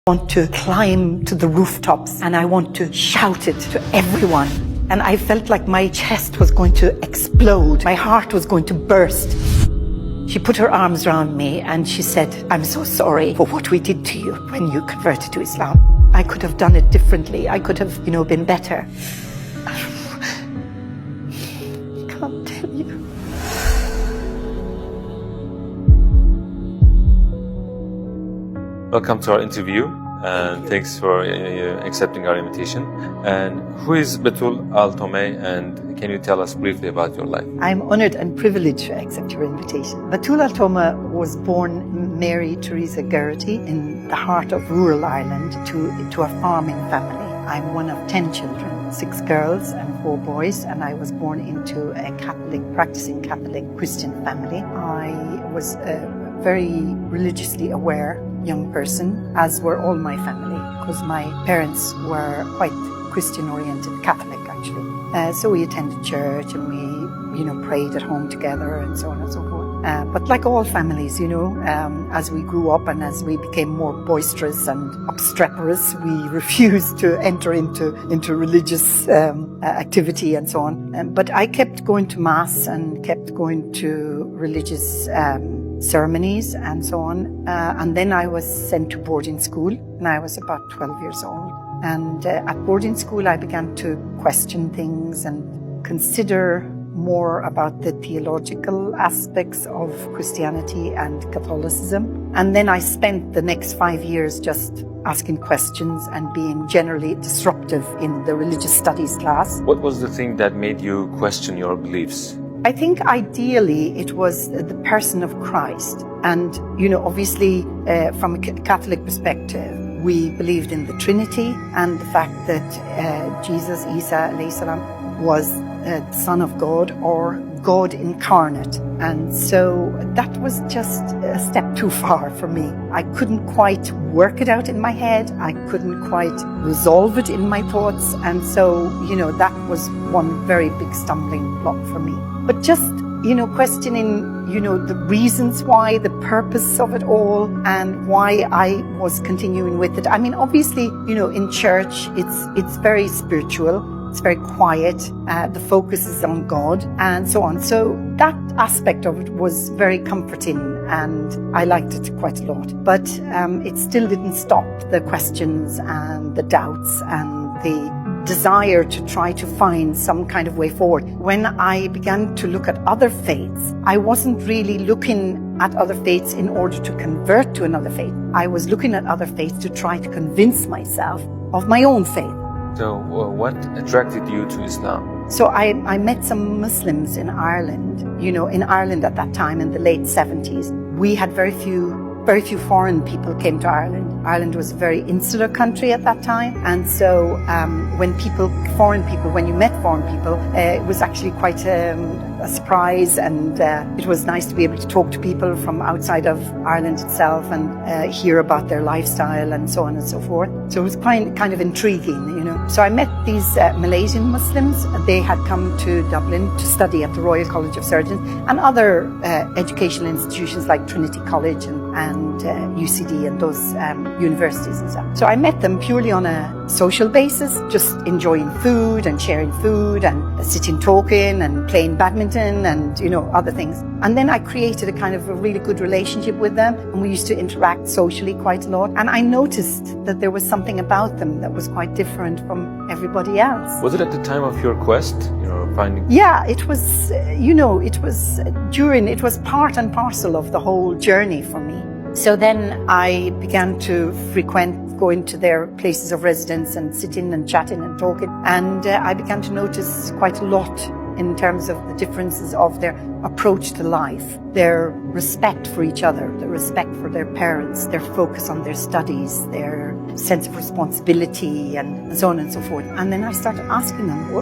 want to climb to the rooftops and I want to shout it to everyone. And I felt like my chest was going to explode. My heart was going to burst. She put her arms around me and she said, "I'm so sorry for what we did to you when you converted to Islam. I could have done it differently. I could have, been better." I can't tell you. Welcome to our interview, and thanks for accepting our invitation. And who is Batool Toma, and can you tell us briefly about your life? I'm honoured and privileged to accept your invitation. Batool Toma was born Mary Teresa Geraghty in the heart of rural Ireland to a farming family. I'm one of 10 children, 6 girls and 4 boys, and I was born into a practicing Catholic Christian family. I was very religiously aware young person, as were all my family, because my parents were quite Christian-oriented, Catholic actually. So we attended church and we, prayed at home together and so on and so forth. But like all families, as we grew up and as we became more boisterous and obstreperous, we refused to enter into religious activity and so on. But I kept going to Mass and kept going to religious ceremonies and so on. And then I was sent to boarding school and I was about 12 years old. And at boarding school, I began to question things and consider more about the theological aspects of Christianity and Catholicism. And then I spent the next 5 years just asking questions and being generally disruptive in the religious studies class. What was the thing that made you question your beliefs? I think ideally it was the person of Christ. And, obviously from a Catholic perspective, we believed in the Trinity and the fact that Jesus, Isa, alayhi salam, was the Son of God or God incarnate. And so that was just a step too far for me. I couldn't quite work it out in my head. I couldn't quite resolve it in my thoughts. And so, that was one very big stumbling block for me. But just, questioning, the reasons why, the purpose of it all, and why I was continuing with it. I mean, obviously, in church, it's very spiritual. It's very quiet. The focus is on God and so on. So that aspect of it was very comforting and I liked it quite a lot. But it still didn't stop the questions and the doubts and the desire to try to find some kind of way forward. When I began to look at other faiths, I wasn't really looking at other faiths in order to convert to another faith. I was looking at other faiths to try to convince myself of my own faith. So what attracted you to Islam? So I met some Muslims in Ireland. In Ireland at that time, in the late 70s, we had very few foreign people came to Ireland. Ireland was a very insular country at that time. And so when you met foreign people, it was actually quite a surprise, and it was nice to be able to talk to people from outside of Ireland itself and hear about their lifestyle and so on and so forth. So it was kind of intriguing, So I met these Malaysian Muslims. They had come to Dublin to study at the Royal College of Surgeons and other educational institutions like Trinity College and UCD and those universities and stuff. So I met them purely on a social basis, just enjoying food and sharing food and sitting talking and playing badminton and, other things. And then I created a kind of a really good relationship with them, and we used to interact socially quite a lot. And I noticed that there was something about them that was quite different from everybody else. Was it at the time of your quest, finding? Yeah, it was, it was part and parcel of the whole journey for me. So then I began to going to their places of residence and sitting and chatting and talking. And I began to notice quite a lot in terms of the differences of their approach to life, their respect for each other, their respect for their parents, their focus on their studies, their sense of responsibility and so on and so forth. And then I started asking them,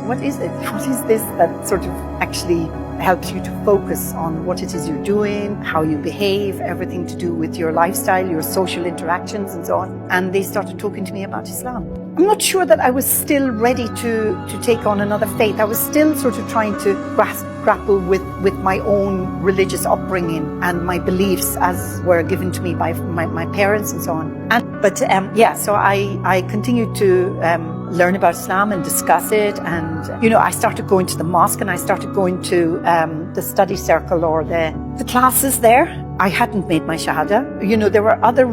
what is it? What is this that sort of actually helps you to focus on what it is you're doing, how you behave, everything to do with your lifestyle, your social interactions and so on. And they started talking to me about Islam. I'm not sure that I was still ready to take on another faith. I was still sort of trying to grasp grapple with my own religious upbringing and my beliefs as were given to me by my parents and so on. So I continued to learn about Islam and discuss it. And, I started going to the mosque and I started going to the study circle or the classes there. I hadn't made my Shahada. There were other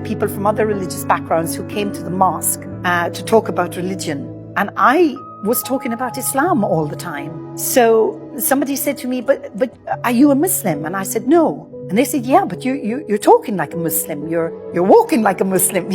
people from other religious backgrounds who came to the mosque to talk about religion. And I was talking about Islam all the time. So somebody said to me, but are you a Muslim? And I said, no. And they said, yeah, but you're talking like a Muslim. You're walking like a Muslim.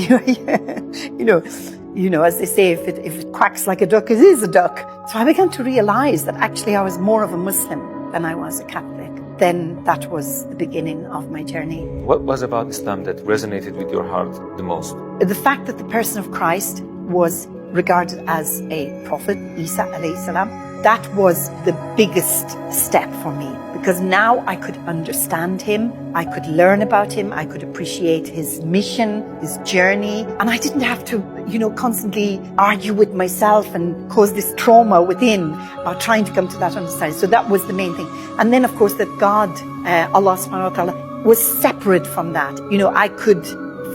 As they say, if it quacks like a duck, it is a duck. So I began to realize that actually I was more of a Muslim than I was a Catholic. Then that was the beginning of my journey. What was about Islam that resonated with your heart the most? The fact that the person of Christ was regarded as a prophet, Isa alayhi salam, that was the biggest step for me, because now I could understand him, I could learn about him, I could appreciate his mission, his journey, and I didn't have to, constantly argue with myself and cause this trauma within about trying to come to that understanding. So that was the main thing. And then, of course, that God, Allah subhanahu wa ta'ala, was separate from that. I could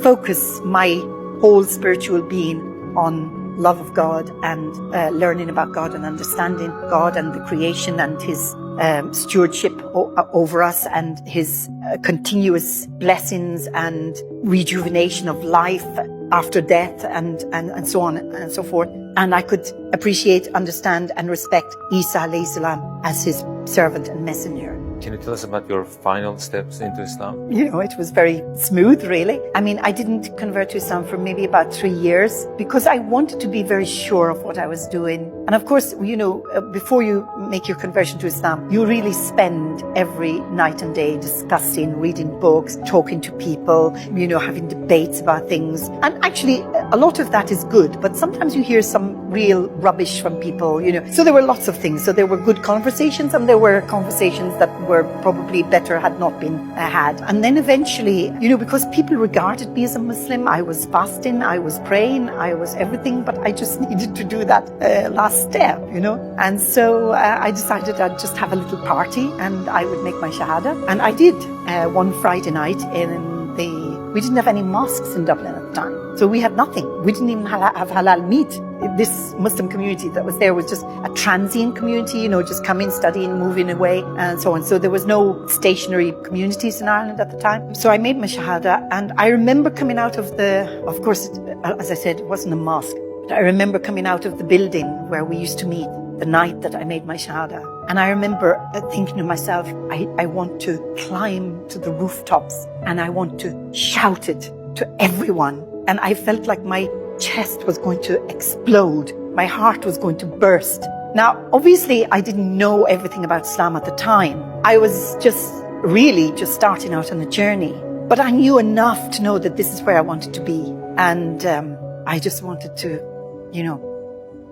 focus my whole spiritual being on love of God and learning about God and understanding God and the creation and his stewardship over us and his continuous blessings and rejuvenation of life after death and so on and so forth. And I could appreciate, understand and respect Isa alayhi salam as his servant and messenger. Can you tell us about your final steps into Islam? It was very smooth, really. I didn't convert to Islam for maybe about 3 years because I wanted to be very sure of what I was doing. And of course, before you make your conversion to Islam, you really spend every night and day discussing, reading books, talking to people, having debates about things. And actually, a lot of that is good, but sometimes you hear some real rubbish from people, So there were lots of things. So there were good conversations and there were conversations that were probably better had not been had. And then eventually, because people regarded me as a Muslim, I was fasting, I was praying, I was everything, but I just needed to do that last step, And so I decided I'd just have a little party and I would make my Shahada. And I did one Friday night we didn't have any mosques in Dublin at the time. So we had nothing. We didn't even have halal meat. This Muslim community that was there was just a transient community, just coming, studying, moving away, and so on. So there was no stationary communities in Ireland at the time. So I made my Shahada, and I remember coming out of of course, as I said, it wasn't a mosque, but I remember coming out of the building where we used to meet the night that I made my Shahada. And I remember thinking to myself, I want to climb to the rooftops and I want to shout it to everyone. And I felt like my chest was going to explode. My heart was going to burst. Now, obviously, I didn't know everything about Islam at the time. I was just starting out on a journey. But I knew enough to know that this is where I wanted to be. And I just wanted to,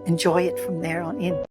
enjoy it from there on in.